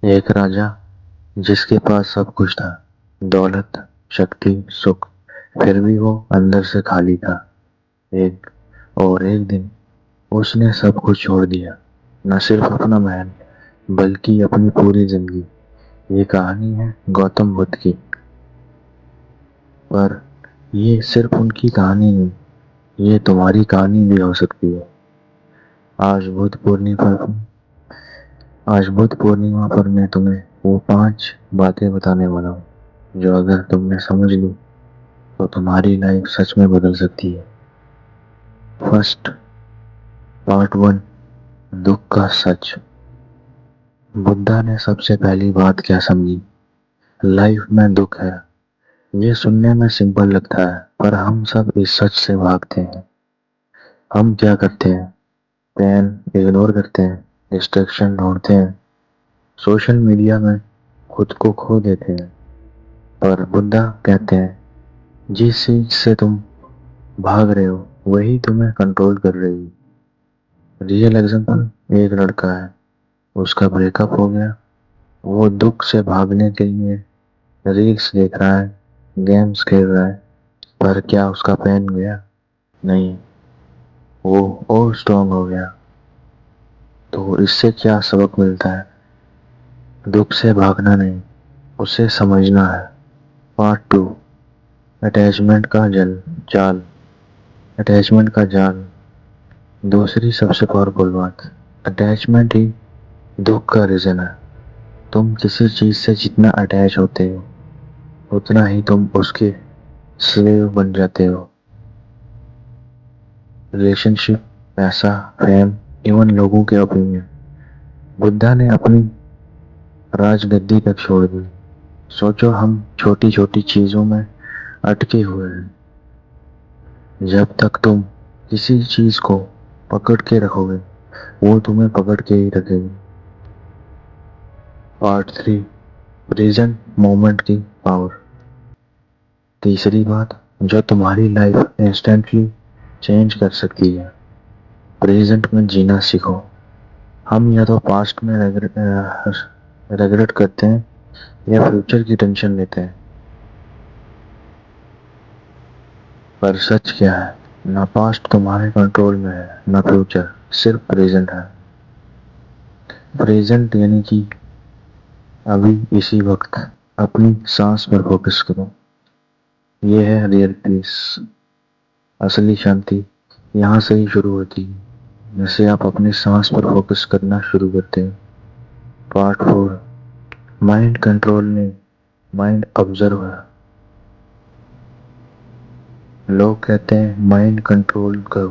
एक राजा जिसके पास सब कुछ था, दौलत, शक्ति, सुख, फिर भी वो अंदर से खाली था। एक दिन उसने सब कुछ छोड़ दिया, न सिर्फ अपना महल बल्कि अपनी पूरी जिंदगी। ये कहानी है गौतम बुद्ध की, पर ये सिर्फ उनकी कहानी नहीं, ये तुम्हारी कहानी भी हो सकती है। आज बुद्ध पूर्णिमा पर आज बुद्ध पूर्णिमा पर मैं तुम्हें वो 5 बातें बताने वाला हूँ जो अगर तुमने समझ ली तो तुम्हारी लाइफ सच में बदल सकती है। फर्स्ट, पार्ट 1, दुख का सच। बुद्धा ने सबसे पहली बात क्या समझी? लाइफ में दुख है। ये सुनने में सिंपल लगता है, पर हम सब इस सच से भागते हैं। हम क्या करते हैं? पेन इग्नोर करते हैं, डिस्ट्रैक्शन ढूंढते हैं, सोशल मीडिया में खुद को खो देते हैं। पर बुद्धा कहते हैं जिस चीज से तुम भाग रहे हो वही तुम्हें कंट्रोल कर रही है। रियल एग्जांपल, एक लड़का है, उसका ब्रेकअप हो गया। वो दुख से भागने के लिए रील्स देख रहा है, गेम्स खेल रहा है, पर क्या उसका पेन गया? नहीं, वो और स्ट्रांग हो गया। तो इससे क्या सबक मिलता है? दुख से भागना नहीं, उसे समझना है। पार्ट 2, अटैचमेंट का जाल। अटैचमेंट का जाल। दूसरी सबसे पावरफुल बात, अटैचमेंट ही दुख का रीजन है। तुम किसी चीज से जितना अटैच होते हो उतना ही तुम उसके स्लेव बन जाते हो। रिलेशनशिप, पैसा, फेम, इवन लोगों के ओपिनियन। बुद्धा ने अपनी राजगद्दी तक छोड़ दी। सोचो, हम छोटी छोटी चीजों में अटके हुए हैं। जब तक तुम किसी चीज को पकड़ के रखोगे वो तुम्हें पकड़ के ही रखेगी। पार्ट 3, प्रेजेंट मोमेंट की पावर। तीसरी बात जो तुम्हारी लाइफ इंस्टेंटली चेंज कर सकती है, प्रेजेंट में जीना सीखो। हम या तो पास्ट में रेगरेट करते हैं या फ्यूचर की टेंशन लेते हैं। पर सच क्या है? ना पास्ट तुम्हारे कंट्रोल में है, ना फ्यूचर, सिर्फ प्रेजेंट है। प्रेजेंट यानी कि अभी इसी वक्त अपनी सांस पर फोकस करो। ये है रियल पीस। असली शांति यहाँ से ही शुरू होती है, जैसे आप अपनी सांस पर फोकस करना शुरू करते हैं। पार्ट 4, माइंड कंट्रोल नहीं, माइंड ऑब्जर्व है। लोग कहते हैं माइंड कंट्रोल करो,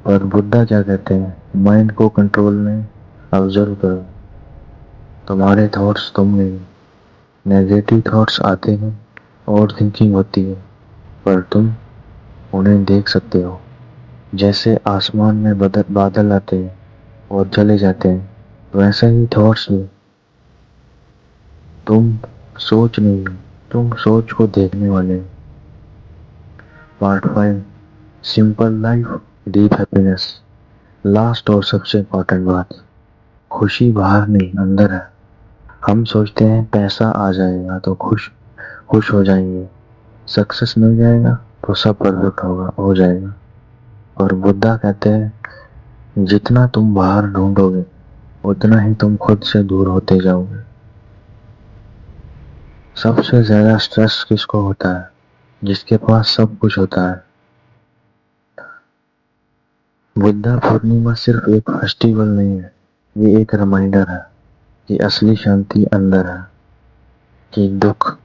पर बुद्धा क्या कहते हैं? माइंड को कंट्रोल नहीं, ऑब्जर्व करो। तुम्हारे थॉट्स तुम नहीं। नेगेटिव थॉट्स आते हैं और थिंकिंग होती है, पर तुम उन्हें देख सकते हो। जैसे आसमान में बादल आते हैं और चले जाते हैं, वैसे ही थॉट्स भी। तुम सोच नहीं हो, तुम सोच को देखने वाले हो। Part 5, simple life, deep happiness. Last और सबसे इम्पोर्टेंट बात, खुशी बाहर नहीं अंदर है। हम सोचते हैं पैसा आ जाएगा तो खुश खुश हो जाएंगे, सक्सेस मिल जाएगा तो सब परफेक्ट हो जाएगा। और बुद्धा कहते हैं जितना तुम बाहर ढूंढोगे उतना ही तुम खुद से दूर होते जाओगे। सबसे ज्यादा स्ट्रेस किसको होता है? जिसके पास सब कुछ होता है। बुद्धा पूर्णिमा सिर्फ एक फेस्टिवल नहीं है, ये एक रिमाइंडर है कि असली शांति अंदर है, कि दुख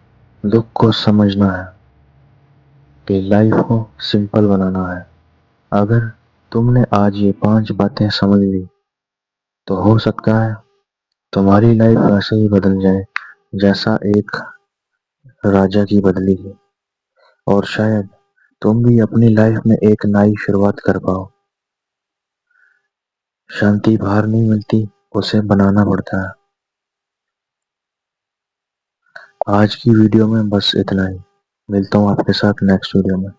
दुख को समझना है, कि लाइफ को सिंपल बनाना है। अगर तुमने आज ये 5 बातें समझ ली तो हो सकता है तुम्हारी लाइफ ऐसे ही बदल जाए जैसा एक राजा की बदली थी। और शायद तुम भी अपनी लाइफ में एक नई शुरुआत कर पाओ। शांति बाहर नहीं मिलती, उसे बनाना पड़ता है। आज की वीडियो में बस इतना ही। मिलता हूँ आपके साथ नेक्स्ट वीडियो में।